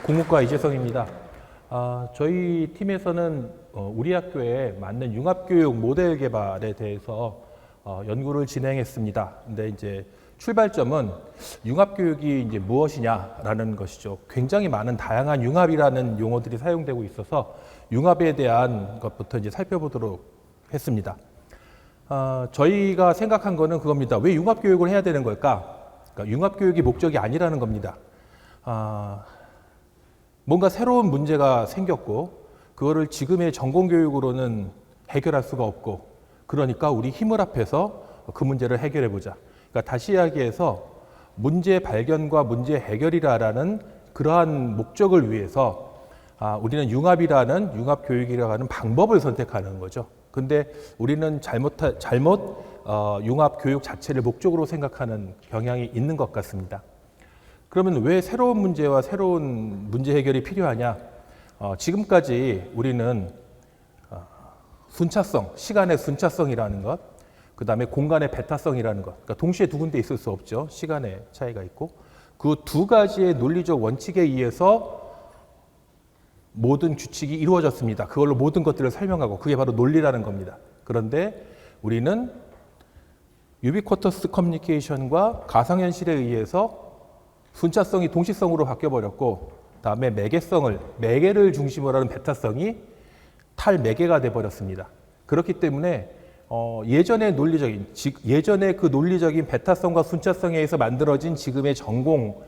국문과 이재성입니다. 저희 팀에서는 우리 학교에 맞는 융합교육 모델 개발에 대해서 연구를 진행했습니다. 근데 이제 출발점은 융합교육이 이제 무엇이냐라는 것이죠. 굉장히 많은 다양한 융합이라는 용어들이 사용되고 있어서 융합에 대한 것부터 이제 살펴보도록 했습니다. 저희가 생각한 거는 그겁니다. 왜 융합교육을 해야 되는 걸까? 그러니까 융합교육이 목적이 아니라는 겁니다. 뭔가 새로운 문제가 생겼고 그거를 지금의 전공교육으로는 해결할 수가 없고 그러니까 우리 힘을 합해서 그 문제를 해결해 보자. 그러니까 다시 이야기해서 문제 발견과 문제 해결이라는 그러한 목적을 위해서 우리는 융합이라는 융합교육이라고 하는 방법을 선택하는 거죠. 근데 우리는 잘못 융합교육 자체를 목적으로 생각하는 경향이 있는 것 같습니다. 그러면 왜 새로운 문제와 새로운 문제 해결이 필요하냐? 지금까지 우리는 순차성, 시간의 순차성이라는 것, 그 다음에 공간의 배타성이라는 것, 그러니까 동시에 두 군데 있을 수 없죠. 시간의 차이가 있고 그 두 가지의 논리적 원칙에 의해서 모든 규칙이 이루어졌습니다. 그걸로 모든 것들을 설명하고 그게 바로 논리라는 겁니다. 그런데 우리는 유비쿼터스 커뮤니케이션과 가상현실에 의해서 순차성이 동시성으로 바뀌어버렸고 다음에 매개를 중심으로 하는 배타성이 탈매개가 돼버렸습니다. 그렇기 때문에 예전의 그 논리적인 배타성과 순차성에 의해서 만들어진 지금의 전공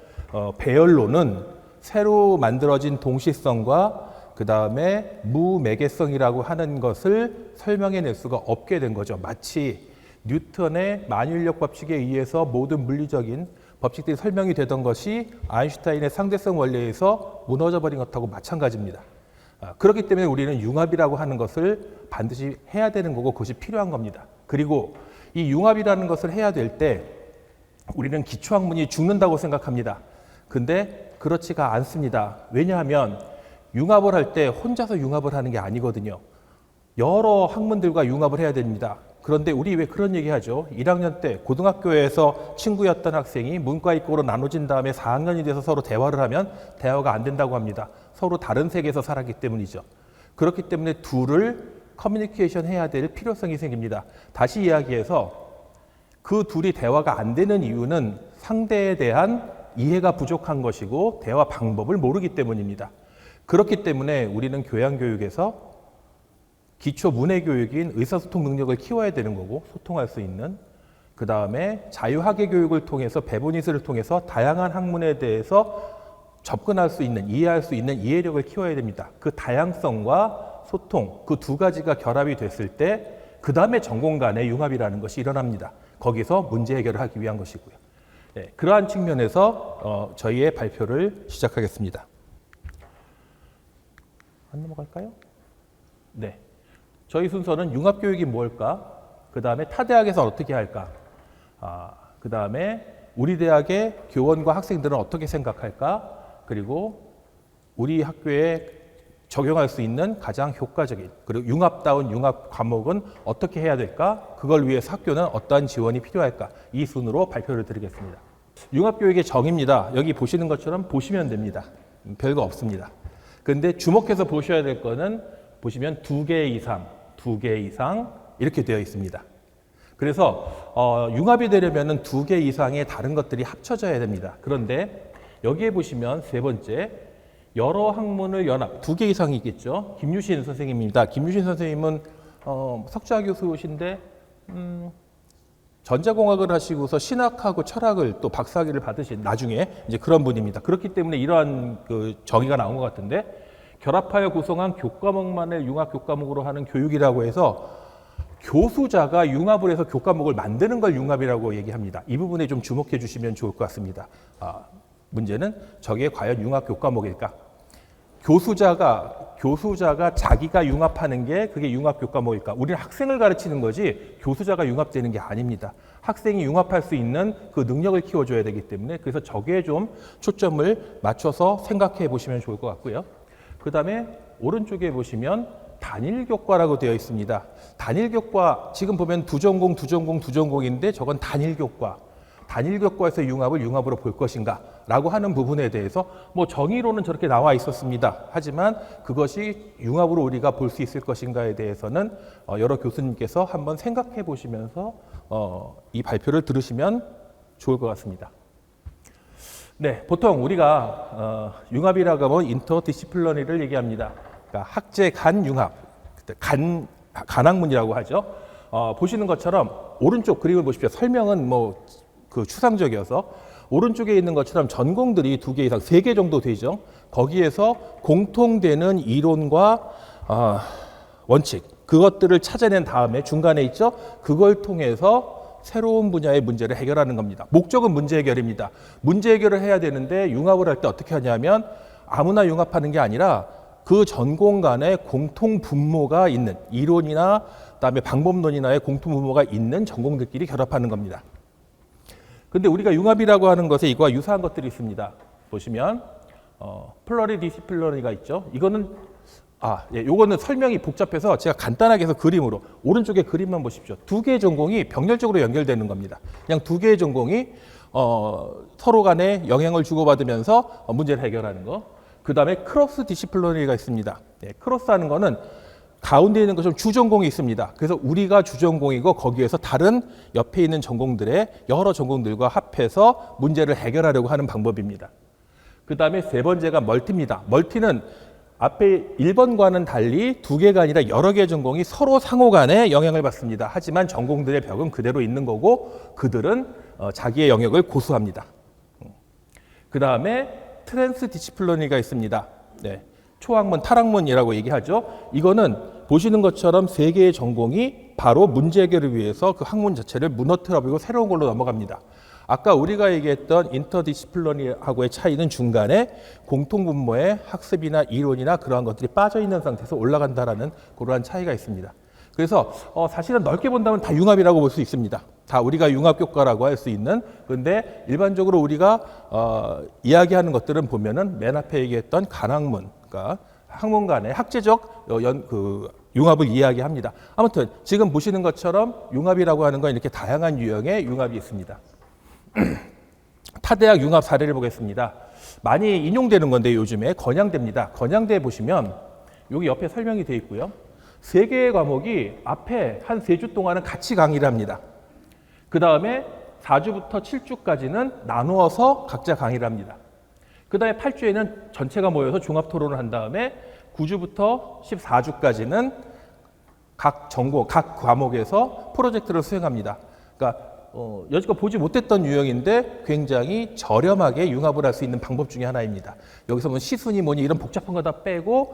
배열로는 새로 만들어진 동시성과 그 다음에 무매개성이라고 하는 것을 설명해낼 수가 없게 된 거죠. 마치 뉴턴의 만유인력 법칙에 의해서 모든 물리적인 법칙들이 설명이 되던 것이 아인슈타인의 상대성 원리에서 무너져 버린 것하고 마찬가지입니다. 그렇기 때문에 우리는 융합이라고 하는 것을 반드시 해야 되는 거고 그것이 필요한 겁니다. 그리고 이 융합이라는 것을 해야 될 때 우리는 기초학문이 죽는다고 생각합니다. 근데 그렇지가 않습니다. 왜냐하면 융합을 할 때 혼자서 융합을 하는 게 아니거든요. 여러 학문들과 융합을 해야 됩니다. 그런데 우리 왜 그런 얘기 하죠? 1학년 때 고등학교에서 친구였던 학생이 문과 이과로 나눠진 다음에 4학년이 돼서 서로 대화를 하면 대화가 안 된다고 합니다. 서로 다른 세계에서 살았기 때문이죠. 그렇기 때문에 둘을 커뮤니케이션 해야 될 필요성이 생깁니다. 다시 이야기해서 그 둘이 대화가 안 되는 이유는 상대에 대한 이해가 부족한 것이고 대화 방법을 모르기 때문입니다. 그렇기 때문에 우리는 교양교육에서 기초 문해교육인 의사소통 능력을 키워야 되는 거고 소통할 수 있는 그 다음에 자유학예 교육을 통해서 배분이슬을 통해서 다양한 학문에 대해서 접근할 수 있는 이해할 수 있는 이해력을 키워야 됩니다. 그 다양성과 소통 그 두 가지가 결합이 됐을 때 그 다음에 전공 간의 융합이라는 것이 일어납니다. 거기서 문제 해결을 하기 위한 것이고요. 네, 그러한 측면에서 저희의 발표를 시작하겠습니다. 안 넘어갈까요? 네. 저희 순서는 융합교육이 뭘까? 그 다음에 타 대학에서 어떻게 할까? 그 다음에 우리 대학의 교원과 학생들은 어떻게 생각할까? 그리고 우리 학교에 적용할 수 있는 가장 효과적인 그리고 융합다운 융합 과목은 어떻게 해야 될까? 그걸 위해서 학교는 어떠한 지원이 필요할까? 이 순으로 발표를 드리겠습니다. 융합교육의 정의입니다. 여기 보시는 것처럼 보시면 됩니다. 별거 없습니다. 근데 주목해서 보셔야 될 거는 보시면 2개 이상 이렇게 되어 있습니다. 그래서 융합이 되려면 2개 이상의 다른 것들이 합쳐져야 됩니다. 그런데 여기에 보시면 세 번째 여러 학문을 연합 2개 이상이 있겠죠. 김유신 선생님입니다. 김유신 선생님은 석좌 교수이신데 전자공학을 하시고서 신학하고 철학을 또 박사학위를 받으신 나중에 이제 그런 분입니다. 그렇기 때문에 이러한 그 정의가 나온 것 같은데 결합하여 구성한 교과목만을 융합 교과목으로 하는 교육이라고 해서 교수자가 융합을 해서 교과목을 만드는 걸 융합이라고 얘기합니다. 이 부분에 좀 주목해 주시면 좋을 것 같습니다. 문제는 저게 과연 융합 교과목일까? 교수자가 자기가 융합하는 게 그게 융합 교과목일까? 우리는 학생을 가르치는 거지 교수자가 융합되는 게 아닙니다. 학생이 융합할 수 있는 그 능력을 키워줘야 되기 때문에 그래서 저기에 좀 초점을 맞춰서 생각해 보시면 좋을 것 같고요. 그 다음에 오른쪽에 보시면 단일교과라고 되어 있습니다. 단일교과 지금 보면 두 전공인데 저건 단일교과. 단일교과에서 융합을 융합으로 볼 것인가? 라고 하는 부분에 대해서 뭐 정의로는 저렇게 나와 있었습니다. 하지만 그것이 융합으로 우리가 볼 수 있을 것인가에 대해서는 여러 교수님께서 한번 생각해 보시면서 이 발표를 들으시면 좋을 것 같습니다. 네, 보통 우리가 융합이라고 하면 인터디시플리너리를 얘기합니다. 그러니까 학제 간 융합, 간학문이라고 하죠. 보시는 것처럼 오른쪽 그림을 보십시오. 설명은 뭐 그 추상적이어서 오른쪽에 있는 것처럼 전공들이 2개 이상, 3개 정도 되죠. 거기에서 공통되는 이론과 원칙, 그것들을 찾아낸 다음에 중간에 있죠. 그걸 통해서 새로운 분야의 문제를 해결하는 겁니다. 목적은 문제 해결입니다. 문제 해결을 해야 되는데 융합을 할 때 어떻게 하냐면 아무나 융합하는 게 아니라 그 전공 간에 공통 분모가 있는 이론이나 그다음에 방법론이나의 공통 분모가 있는 전공들끼리 결합하는 겁니다. 근데 우리가 융합이라고 하는 것에 이거와 유사한 것들이 있습니다. 보시면 플러리디시플리너리가 있죠. 이거는 요거는 설명이 복잡해서 제가 간단하게 해서 그림으로 오른쪽에 그림만 보십시오. 2개의 전공이 병렬적으로 연결되는 겁니다. 그냥 2개의 전공이 서로 간에 영향을 주고받으면서 문제를 해결하는 거. 그 다음에 크로스 디시플리너리가 있습니다. 크로스하는 거는 가운데 있는 것처럼 주전공이 있습니다. 그래서 우리가 주전공이고 거기에서 다른 옆에 있는 전공들의 여러 전공들과 합해서 문제를 해결하려고 하는 방법입니다. 그 다음에 3번째가 멀티입니다. 멀티는 앞에 1번과는 달리 2개가 아니라 여러 개의 전공이 서로 상호 간에 영향을 받습니다. 하지만 전공들의 벽은 그대로 있는 거고 그들은 자기의 영역을 고수합니다. 그 다음에 트랜스 디시플리너리가 있습니다. 네. 초학문, 탈학문이라고 얘기하죠. 이거는 보시는 것처럼 3개의 전공이 바로 문제 해결을 위해서 그 학문 자체를 무너뜨려버리고 새로운 걸로 넘어갑니다. 아까 우리가 얘기했던 인터디시플리너리하고의 차이는 중간에 공통분모의 학습이나 이론이나 그러한 것들이 빠져있는 상태에서 올라간다라는 그러한 차이가 있습니다. 그래서 사실은 넓게 본다면 다 융합이라고 볼 수 있습니다. 다 우리가 융합교과라고 할 수 있는. 그런데 일반적으로 우리가 이야기하는 것들은 보면은 맨 앞에 얘기했던 간학문, 그러니까 학문 간의 학제적 융합을 이야기합니다. 아무튼 지금 보시는 것처럼 융합이라고 하는 건 이렇게 다양한 유형의 융합이 있습니다. 타대학 융합 사례를 보겠습니다. 많이 인용되는 건데 요즘에 건양대입니다. 건양대 보시면 여기 옆에 설명이 되어 있고요. 3개의 과목이 앞에 한 3주 동안은 같이 강의를 합니다. 그 다음에 4주부터 7주까지는 나누어서 각자 강의를 합니다. 그 다음에 8주에는 전체가 모여서 종합 토론을 한 다음에 9주부터 14주까지는 각 전공, 각 과목에서 프로젝트를 수행합니다. 그러니까 여지껏 보지 못했던 유형인데 굉장히 저렴하게 융합을 할 수 있는 방법 중에 하나입니다. 여기서 뭐 시순위 뭐니 이런 복잡한 거 다 빼고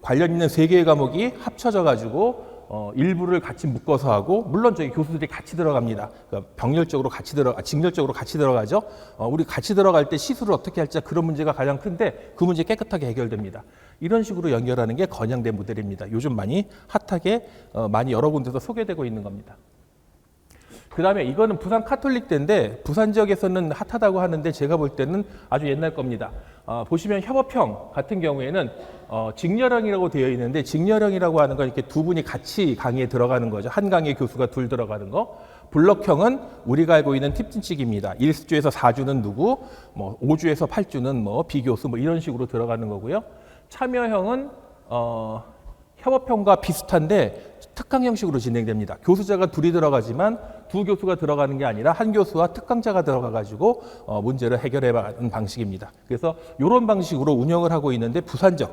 관련 있는 3개의 과목이 합쳐져 가지고 일부를 같이 묶어서 하고, 물론 저희 교수들이 같이 들어갑니다. 그러니까 병렬적으로 같이 직렬적으로 같이 들어가죠. 우리 같이 들어갈 때 시술을 어떻게 할지 그런 문제가 가장 큰데 그 문제 깨끗하게 해결됩니다. 이런 식으로 연결하는 게 건양대 모델입니다. 요즘 많이 핫하게 많이 여러 군데서 소개되고 있는 겁니다. 그 다음에 이거는 부산 카톨릭대인데 부산 지역에서는 핫하다고 하는데 제가 볼 때는 아주 옛날 겁니다. 보시면 협업형 같은 경우에는 직렬형이라고 되어 있는데, 직렬형이라고 하는 건 이렇게 2분이 같이 강의에 들어가는 거죠. 한 강의에 교수가 2 들어가는 거. 블럭형은 우리가 알고 있는 팁진칙입니다. 1주에서 4주는 누구, 뭐 5주에서 8주는 뭐 비교수 뭐 이런 식으로 들어가는 거고요. 참여형은 협업형과 비슷한데 특강 형식으로 진행됩니다. 교수자가 2이 들어가지만 2 교수가 들어가는 게 아니라 한 교수와 특강자가 들어가 가지고 문제를 해결해 가는 방식입니다. 그래서 이런 방식으로 운영을 하고 있는데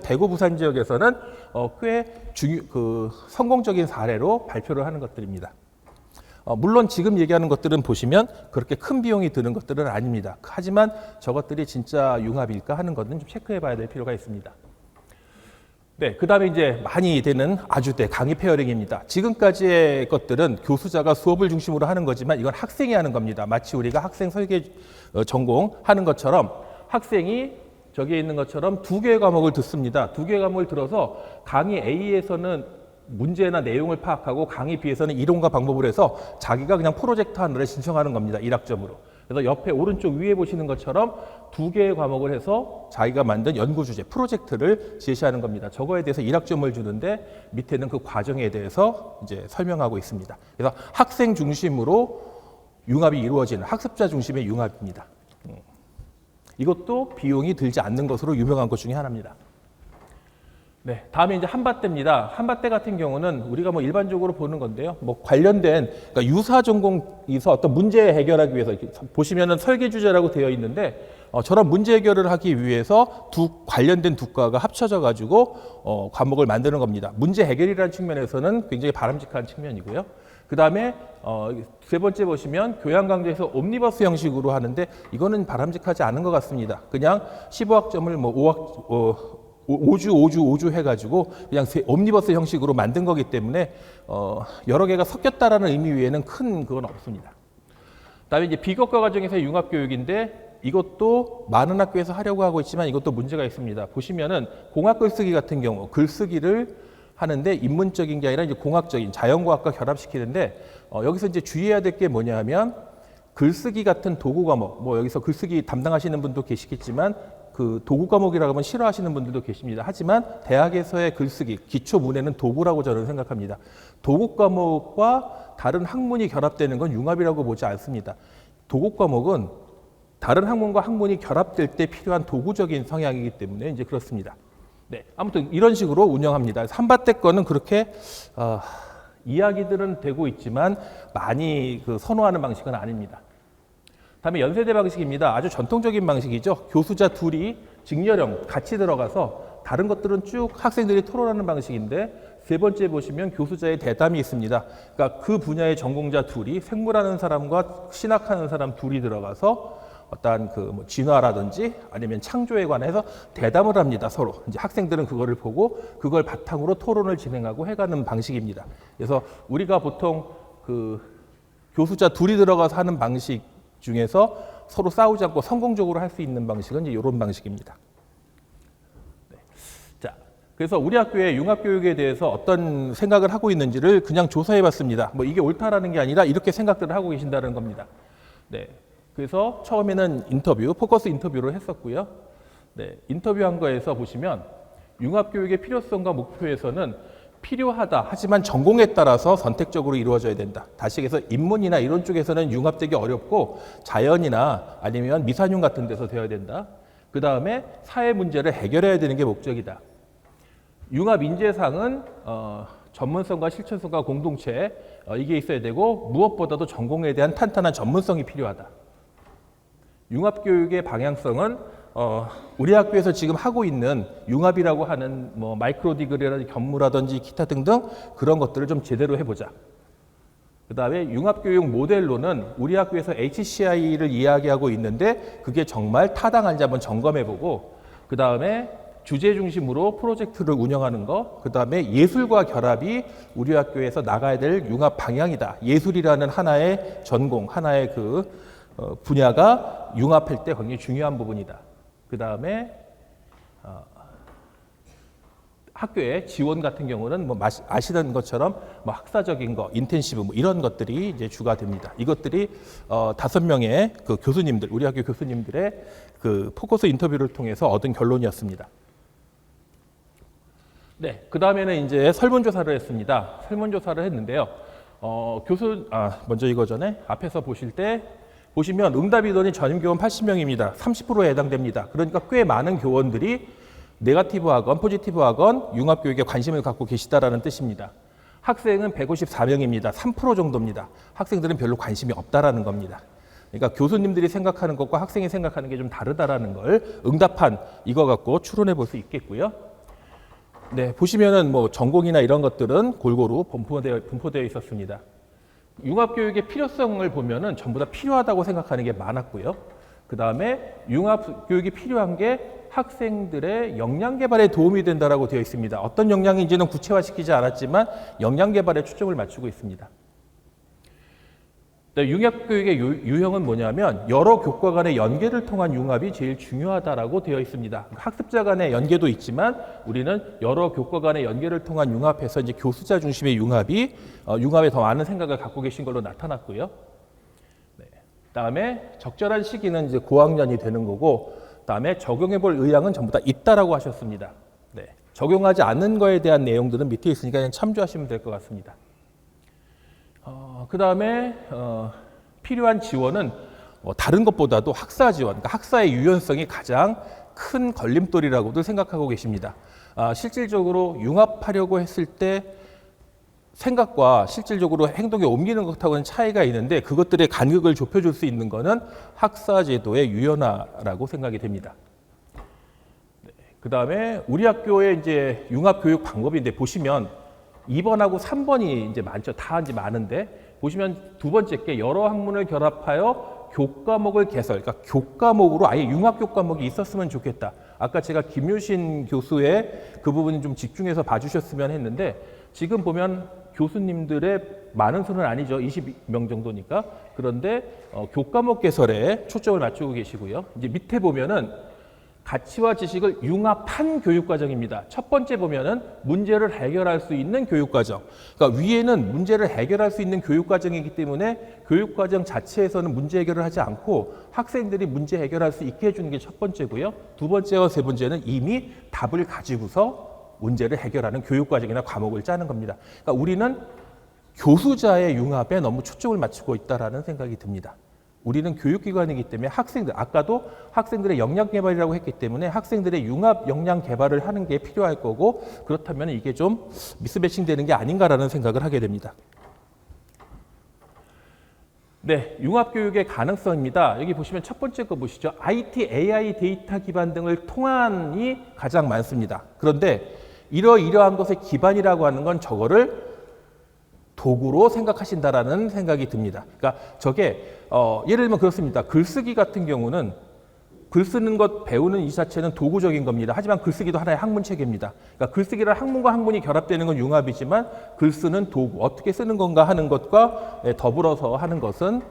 대구 부산 지역에서는 꽤 성공적인 사례로 발표를 하는 것들입니다. 물론 지금 얘기하는 것들은 보시면 그렇게 큰 비용이 드는 것들은 아닙니다. 하지만 저것들이 진짜 융합일까 하는 것은 좀 체크해 봐야 될 필요가 있습니다. 네, 그 다음에 이제 많이 되는 아주대 강의 페어링입니다. 지금까지의 것들은 교수자가 수업을 중심으로 하는 거지만 이건 학생이 하는 겁니다. 마치 우리가 학생 설계 전공 하는 것처럼 학생이 저기에 있는 것처럼 2개의 과목을 듣습니다. 2개의 과목을 들어서 강의 A에서는 문제나 내용을 파악하고 강의 B에서는 이론과 방법을 해서 자기가 그냥 프로젝트 하나를 신청하는 겁니다. 1학점으로. 그래서 옆에 오른쪽 위에 보시는 것처럼 2개의 과목을 해서 자기가 만든 연구 주제, 프로젝트를 제시하는 겁니다. 저거에 대해서 1학점을 주는데 밑에는 그 과정에 대해서 이제 설명하고 있습니다. 그래서 학생 중심으로 융합이 이루어지는 학습자 중심의 융합입니다. 이것도 비용이 들지 않는 것으로 유명한 것 중에 하나입니다. 네, 다음에 이제 한밭대입니다. 한밭대 같은 경우는 우리가 뭐 일반적으로 보는 건데요. 뭐 관련된 그러니까 유사 전공에서 어떤 문제 해결하기 위해서 이렇게 보시면은 설계 주제라고 되어 있는데 저런 문제 해결을 하기 위해서 관련된 두 과가 합쳐져 가지고 과목을 만드는 겁니다. 문제 해결이라는 측면에서는 굉장히 바람직한 측면이고요. 그 다음에 세 번째 보시면 교양 강좌에서 옴니버스 형식으로 하는데 이거는 바람직하지 않은 것 같습니다. 그냥 15학점을 뭐 5주 해가지고 그냥 옴니버스 형식으로 만든 거기 때문에 여러 개가 섞였다라는 의미 외에는 큰 그건 없습니다. 그다음에 이제 비교과 과정에서 융합교육인데 이것도 많은 학교에서 하려고 하고 있지만 이것도 문제가 있습니다. 보시면은 공학 글쓰기 같은 경우 글쓰기를 하는데 인문적인 게 아니라 이제 공학적인 자연과학과 결합시키는데 여기서 이제 주의해야 될 게 뭐냐 하면 글쓰기 같은 도구 과목 뭐 여기서 글쓰기 담당하시는 분도 계시겠지만 그 도구 과목이라고 하면 싫어하시는 분들도 계십니다. 하지만 대학에서의 글쓰기, 기초 문해는 도구라고 저는 생각합니다. 도구 과목과 다른 학문이 결합되는 건 융합이라고 보지 않습니다. 도구 과목은 다른 학문과 학문이 결합될 때 필요한 도구적인 성향이기 때문에 이제 그렇습니다. 네, 아무튼 이런 식으로 운영합니다. 한밭대 거는 그렇게 이야기들은 되고 있지만 많이 선호하는 방식은 아닙니다. 다음에 연세대 방식입니다. 아주 전통적인 방식이죠. 교수자 둘이 직렬형 같이 들어가서 다른 것들은 쭉 학생들이 토론하는 방식인데 세 번째 보시면 교수자의 대담이 있습니다. 그러니까 그 분야의 전공자 둘이 생물하는 사람과 신학하는 사람 둘이 들어가서 어떠한 뭐 진화라든지 아니면 창조에 관해서 대담을 합니다. 서로. 이제 학생들은 그거를 보고 그걸 바탕으로 토론을 진행하고 해가는 방식입니다. 그래서 우리가 보통 교수자 둘이 들어가서 하는 방식 중에서 서로 싸우지 않고 성공적으로 할 수 있는 방식은 이제 이런 방식입니다. 네. 자, 그래서 우리 학교의 융합교육에 대해서 어떤 생각을 하고 있는지를 그냥 조사해봤습니다. 뭐 이게 옳다라는 게 아니라 이렇게 생각들을 하고 계신다는 겁니다. 네. 그래서 처음에는 포커스 인터뷰를 했었고요. 네. 인터뷰한 거에서 보시면 융합교육의 필요성과 목표에서는 필요하다. 하지만 전공에 따라서 선택적으로 이루어져야 된다. 다시 얘기해서 인문이나 이런 쪽에서는 융합되기 어렵고 자연이나 아니면 미산융 같은 데서 되어야 된다. 그 다음에 사회 문제를 해결해야 되는 게 목적이다. 융합 인재상은 전문성과 실천성과 공동체 이게 있어야 되고 무엇보다도 전공에 대한 탄탄한 전문성이 필요하다. 융합교육의 방향성은 우리 학교에서 지금 하고 있는 융합이라고 하는 뭐 마이크로 디그리라든지 견무라든지 기타 등등 그런 것들을 좀 제대로 해보자. 그 다음에 융합교육 모델로는 우리 학교에서 HCI를 이야기하고 있는데 그게 정말 타당한지 한번 점검해보고 그 다음에 주제 중심으로 프로젝트를 운영하는 거, 그 다음에 예술과 결합이 우리 학교에서 나가야 될 융합 방향이다. 예술이라는 하나의 전공, 하나의 분야가 융합할 때 굉장히 중요한 부분이다. 그 다음에 학교의 지원 같은 경우는 뭐 아시는 것처럼 뭐 학사적인 거, 인텐시브 뭐 이런 것들이 이제 주가 됩니다. 이것들이 5명의 그 교수님들, 우리 학교 교수님들의 그 포커스 인터뷰를 통해서 얻은 결론이었습니다. 네, 그 다음에는 이제 설문조사를 했습니다. 설문조사를 했는데요. 먼저 이거 전에 앞에서 보시면 응답 인원이 전임 교원 80명입니다. 30%에 해당됩니다. 그러니까 꽤 많은 교원들이 네거티브 학원, 포지티브 학원, 융합교육에 관심을 갖고 계시다라는 뜻입니다. 학생은 154명입니다. 3% 정도입니다. 학생들은 별로 관심이 없다라는 겁니다. 그러니까 교수님들이 생각하는 것과 학생이 생각하는 게 좀 다르다라는 걸 응답한 이거 갖고 추론해 볼 수 있겠고요. 네, 보시면은 뭐 전공이나 이런 것들은 골고루 분포되어 있었습니다. 융합교육의 필요성을 보면은 전부 다 필요하다고 생각하는 게 많았고요. 그 다음에 융합교육이 필요한 게 학생들의 역량 개발에 도움이 된다라고 되어 있습니다. 어떤 역량인지는 구체화시키지 않았지만 역량 개발에 초점을 맞추고 있습니다. 융합교육의 유형은 뭐냐면 여러 교과 간의 연계를 통한 융합이 제일 중요하다라고 되어 있습니다. 학습자 간의 연계도 있지만 우리는 여러 교과 간의 연계를 통한 융합에서 이제 교수자 중심의 융합에 더 많은 생각을 갖고 계신 걸로 나타났고요. 네. 그다음에 적절한 시기는 이제 고학년이 되는 거고, 그다음에 적용해볼 의향은 전부 다 있다라고 하셨습니다. 네. 적용하지 않는 거에 대한 내용들은 밑에 있으니까 그냥 참조하시면 될 것 같습니다. 그 다음에 필요한 지원은 다른 것보다도 학사 지원, 그러니까 학사의 유연성이 가장 큰 걸림돌이라고도 생각하고 계십니다. 실질적으로 융합하려고 했을 때 생각과 실질적으로 행동에 옮기는 것하고는 차이가 있는데 그것들의 간극을 좁혀줄 수 있는 것은 학사 제도의 유연화라고 생각이 됩니다. 그 다음에 우리 학교의 이제 융합 교육 방법인데 보시면 2번하고 3번이 이제 많죠. 다 이제 많은데 보시면 두 번째 게 여러 학문을 결합하여 교과목을 개설. 그러니까 교과목으로 아예 융합 교과목이 있었으면 좋겠다. 아까 제가 김유신 교수의 그 부분 좀 집중해서 봐주셨으면 했는데 지금 보면 교수님들의 많은 수는 아니죠. 20명 정도니까. 그런데 교과목 개설에 초점을 맞추고 계시고요. 이제 밑에 보면은 가치와 지식을 융합한 교육과정입니다. 첫 번째 보면은 문제를 해결할 수 있는 교육과정. 그러니까 위에는 문제를 해결할 수 있는 교육과정이기 때문에 교육과정 자체에서는 문제 해결을 하지 않고 학생들이 문제 해결할 수 있게 해주는 게 첫 번째고요. 두 번째와 세 번째는 이미 답을 가지고서 문제를 해결하는 교육과정이나 과목을 짜는 겁니다. 그러니까 우리는 교수자의 융합에 너무 초점을 맞추고 있다는 생각이 듭니다. 우리는 교육기관이기 때문에 학생들, 아까도 학생들의 역량 개발이라고 했기 때문에 학생들의 융합 역량 개발을 하는 게 필요할 거고 그렇다면 이게 좀 미스매칭 되는 게 아닌가라는 생각을 하게 됩니다. 네, 융합교육의 가능성입니다. 여기 보시면 첫 번째 거 보시죠. IT, AI 데이터 기반 등을 통한이 가장 많습니다. 그런데 이러한 것의 기반이라고 하는 건 저거를 도구로 생각하신다라는 생각이 듭니다. 그러니까 저게 예를 들면 그렇습니다. 글쓰기 같은 경우는 글 쓰는 것 배우는 이 자체는 도구적인 겁니다. 하지만 글쓰기도 하나의 학문 체계입니다. 그러니까 글쓰기를 학문과 학문이 결합되는 건 융합이지만 글 쓰는 도구, 어떻게 쓰는 건가 하는 것과 더불어서 하는 것은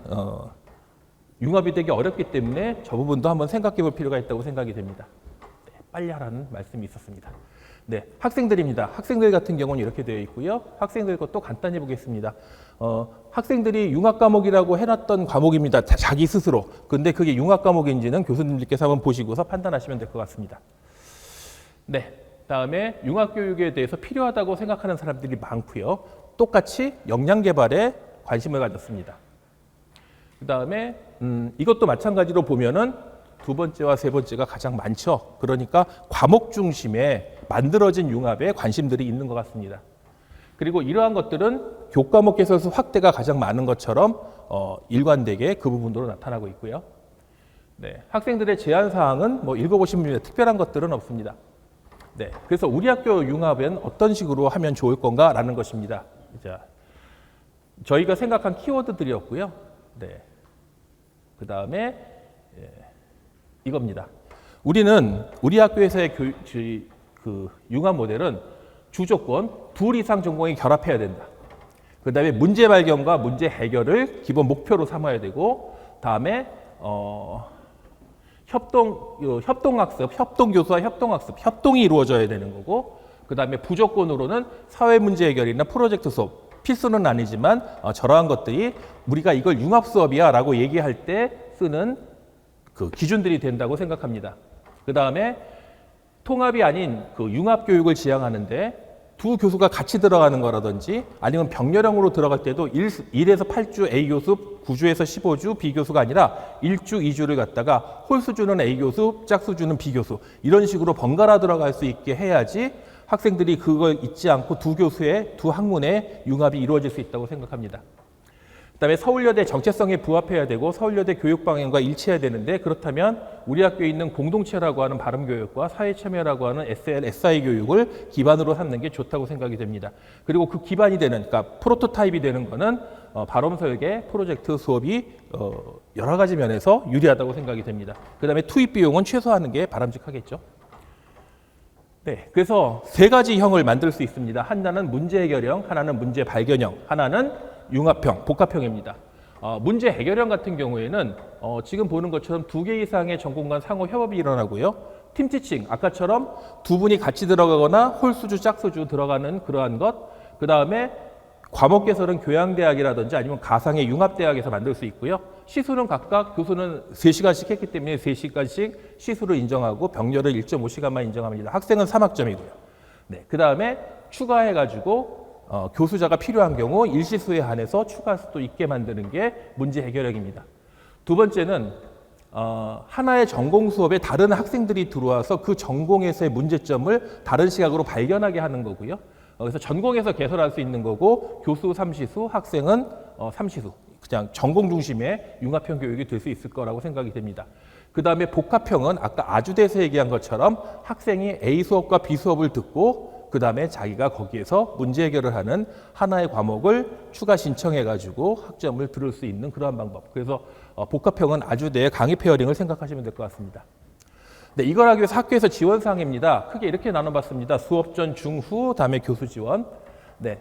융합이 되기 어렵기 때문에 저 부분도 한번 생각해 볼 필요가 있다고 생각이 됩니다. 네, 빨리 하라는 말씀이 있었습니다. 네, 학생들입니다. 학생들 같은 경우는 이렇게 되어 있고요. 학생들 것도 간단히 보겠습니다. 학생들이 융합 과목이라고 해놨던 과목입니다. 자기 스스로. 근데 그게 융합 과목인지는 교수님들께서 한번 보시고서 판단하시면 될 것 같습니다. 네, 다음에 융합 교육에 대해서 필요하다고 생각하는 사람들이 많고요. 똑같이 역량 개발에 관심을 가졌습니다. 그 다음에 이것도 마찬가지로 보면은 두 번째와 세 번째가 가장 많죠. 그러니까 과목 중심에 만들어진 융합에 관심들이 있는 것 같습니다. 그리고 이러한 것들은 교과목 개설 확대가 가장 많은 것처럼 일관되게 그 부분으로 나타나고 있고요. 네, 학생들의 제한 사항은 뭐 읽어보시면 특별한 것들은 없습니다. 네, 그래서 우리 학교 융합은 어떤 식으로 하면 좋을 건가라는 것입니다. 자, 저희가 생각한 키워드들이었고요. 네, 그 다음에 이겁니다. 우리는 우리 학교에서의 융합 모델은 주조건 둘 이상 전공이 결합해야 된다. 그 다음에 문제 발견과 문제 해결을 기본 목표로 삼아야 되고, 다음에 협동학습, 협동교수와 협동학습, 협동이 이루어져야 되는 거고, 그 다음에 부조건으로는 사회 문제 해결이나 프로젝트 수업, 필수는 아니지만 저러한 것들이 우리가 이걸 융합 수업이야 라고 얘기할 때 쓰는 그 기준들이 된다고 생각합니다. 그 다음에 통합이 아닌 그 융합 교육을 지향하는데 두 교수가 같이 들어가는 거라든지 아니면 병렬형으로 들어갈 때도 1에서 8주 A 교수, 9주에서 15주 B 교수가 아니라 1주, 2주를 갖다가 홀수주는 A 교수, 짝수주는 B 교수 이런 식으로 번갈아 들어갈 수 있게 해야지 학생들이 그걸 잊지 않고 두 교수의 두 학문의 융합이 이루어질 수 있다고 생각합니다. 그다음에 서울여대 정체성에 부합해야 되고 서울여대 교육 방향과 일치해야 되는데 그렇다면 우리 학교에 있는 공동체라고 하는 발음교육과 사회참여라고 하는 SL, SI 교육을 기반으로 삼는 게 좋다고 생각이 됩니다. 그리고 그 기반이 되는, 그러니까 프로토타입이 되는 거는 발음 설계, 프로젝트 수업이 여러 가지 면에서 유리하다고 생각이 됩니다. 그다음에 투입 비용은 최소화하는 게 바람직하겠죠. 네, 그래서 세 가지 형을 만들 수 있습니다. 하나는 문제 해결형, 하나는 문제 발견형, 하나는 융합형, 복합형입니다. 문제 해결형 같은 경우에는 지금 보는 것처럼 2개 이상의 전공 간 상호 협업이 일어나고요. 팀티칭, 아까처럼 두 분이 같이 들어가거나 홀수주, 짝수주 들어가는 그러한 것. 그 다음에 과목 개설은 교양대학이라든지 아니면 가상의 융합대학에서 만들 수 있고요. 시수는 각각 교수는 3시간씩 했기 때문에 3시간씩 시수를 인정하고 병렬을 1.5시간만 인정합니다. 학생은 3학점이고요. 네, 그 다음에 추가해가지고 교수자가 필요한 경우 일시수에 한해서 추가할 수도 있게 만드는 게 문제 해결형입니다. 두 번째는 하나의 전공 수업에 다른 학생들이 들어와서 그 전공에서의 문제점을 다른 시각으로 발견하게 하는 거고요. 그래서 전공에서 개설할 수 있는 거고 교수 삼시수, 학생은 삼시수. 그냥 전공 중심의 융합형 교육이 될 수 있을 거라고 생각이 됩니다. 그 다음에 복합형은 아까 아주대에서 얘기한 것처럼 학생이 A 수업과 B 수업을 듣고 그 다음에 자기가 거기에서 문제 해결을 하는 하나의 과목을 추가 신청해가지고 학점을 들을 수 있는 그러한 방법. 그래서 복합형은 아주대의 강의 페어링을 생각하시면 될 것 같습니다. 네, 이걸 하기 위해서 학교에서 지원사항입니다. 크게 이렇게 나눠봤습니다. 수업 전, 중, 후, 다음에 교수 지원. 네,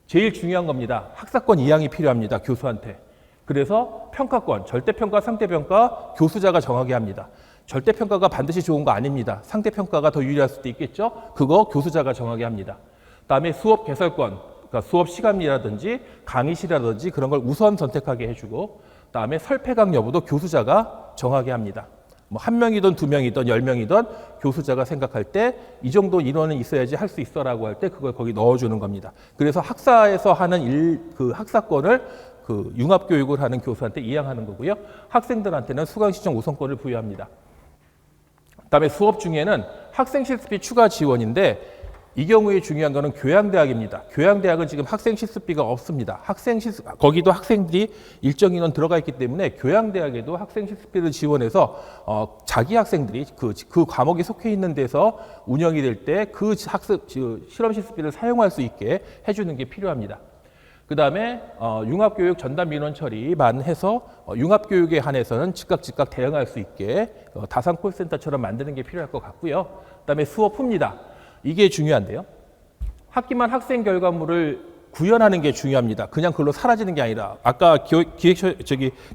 제일 중요한 겁니다. 학사권 이양이 필요합니다. 교수한테. 그래서 평가권, 절대평가, 상대평가 교수자가 정하게 합니다. 절대평가가 반드시 좋은 거 아닙니다. 상대평가가 더 유리할 수도 있겠죠. 그거 교수자가 정하게 합니다. 다음에 수업 개설권, 그러니까 수업 시간이라든지 강의실이라든지 그런 걸 우선 선택하게 해주고 다음에 설패강 여부도 교수자가 정하게 합니다. 뭐 한 명이든 두 명이든 10명이든 교수자가 생각할 때 이 정도 인원은 있어야지 할 수 있어라고 할 때 그걸 거기 넣어주는 겁니다. 그래서 학사에서 하는 그 학사권을 그 융합교육을 하는 교수한테 이양하는 거고요. 학생들한테는 수강 신청 우선권을 부여합니다. 그다음에 수업 중에는 학생 실습비 추가 지원인데 이 경우에 중요한 거는 교양대학입니다. 교양대학은 지금 학생 실습비가 없습니다. 거기도 학생들이 일정 인원 들어가 있기 때문에 교양대학에도 학생 실습비를 지원해서 자기 학생들이 그 과목에 속해 있는 데서 운영이 될 때 그 실험 실습비를 사용할 수 있게 해주는 게 필요합니다. 그 다음에 융합교육 전담 민원 처리만 해서 융합교육에 한해서는 즉각 대응할 수 있게 다산 콜센터처럼 만드는 게 필요할 것 같고요. 그 다음에 수업 후입니다. 이게 중요한데요. 학기만 학생 결과물을 구현하는 게 중요합니다. 그냥 그걸로 사라지는 게 아니라 아까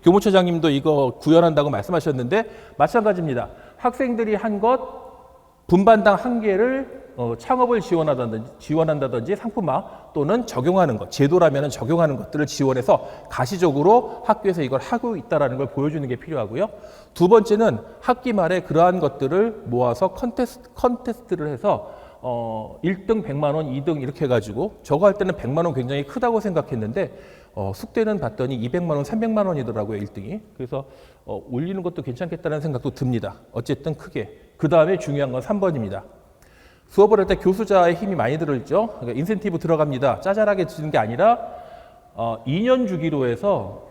교무처장님도 이거 구현한다고 말씀하셨는데 마찬가지입니다. 학생들이 한 것 분반당 한 개를 창업을 지원한다든지 상품화 또는 적용하는 것, 제도라면 적용하는 것들을 지원해서 가시적으로 학교에서 이걸 하고 있다는 걸 보여주는 게 필요하고요. 두 번째는 학기 말에 그러한 것들을 모아서 컨테스트를 해서 1등 100만 원, 2등 이렇게 해가지고 저거 할 때는 100만 원 굉장히 크다고 생각했는데 숙대는 봤더니 200만 원, 300만 원이더라고요, 1등이. 그래서 올리는 것도 괜찮겠다는 생각도 듭니다. 어쨌든 크게. 그 다음에 중요한 건 3번입니다. 수업을 할 때 교수자의 힘이 많이 들어있죠. 그러니까 인센티브 들어갑니다. 짜잘하게 주는 게 아니라 2년 주기로 해서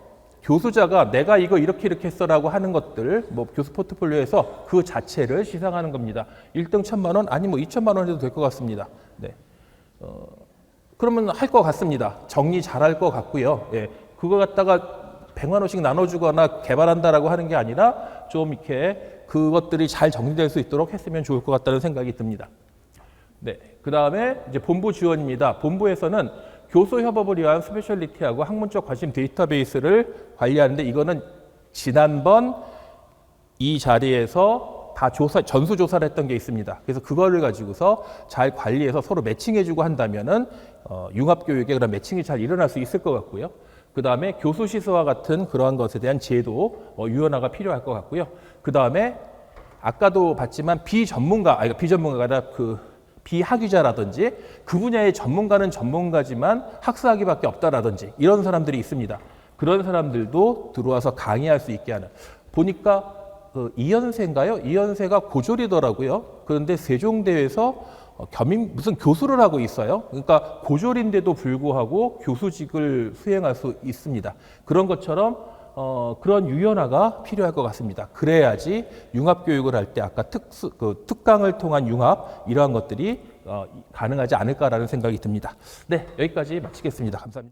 교수자가 내가 이거 이렇게 했어라고 하는 것들, 뭐 교수 포트폴리오에서 그 자체를 시상하는 겁니다. 1등 1,000만 원, 아니 뭐 2,000만 원 해도 될 것 같습니다. 네. 그러면 할 것 같습니다. 정리 잘할 것 같고요. 예. 그거 갖다가 100만 원씩 나눠주거나 개발한다라고 하는 게 아니라 좀 이렇게 그것들이 잘 정리될 수 있도록 했으면 좋을 것 같다는 생각이 듭니다. 네. 그 다음에 이제 본부 지원입니다. 본부에서는 교수 협업을 위한 스페셜리티하고 학문적 관심 데이터베이스를 관리하는데 이거는 지난번 이 자리에서 다 전수조사를 했던 게 있습니다. 그래서 그거를 가지고서 잘 관리해서 서로 매칭해주고 한다면은 융합교육에 그런 매칭이 잘 일어날 수 있을 것 같고요. 그 다음에 교수 시스와 같은 그러한 것에 대한 제도 유연화가 필요할 것 같고요. 그 다음에 아까도 봤지만 비전문가가 아니라 비학위자라든지 그 분야의 전문가는 전문가지만 학사학위밖에 없다라든지 이런 사람들이 있습니다. 그런 사람들도 들어와서 강의할 수 있게 하는. 보니까 이연세인가요? 이연세가 고졸이더라고요. 그런데 세종대에서 무슨 교수를 하고 있어요. 그러니까 고졸인데도 불구하고 교수직을 수행할 수 있습니다. 그런 것처럼 그런 유연화가 필요할 것 같습니다. 그래야지 융합교육을 할 때 아까 특강을 통한 융합 이러한 것들이 가능하지 않을까라는 생각이 듭니다. 네, 여기까지 마치겠습니다. 감사합니다.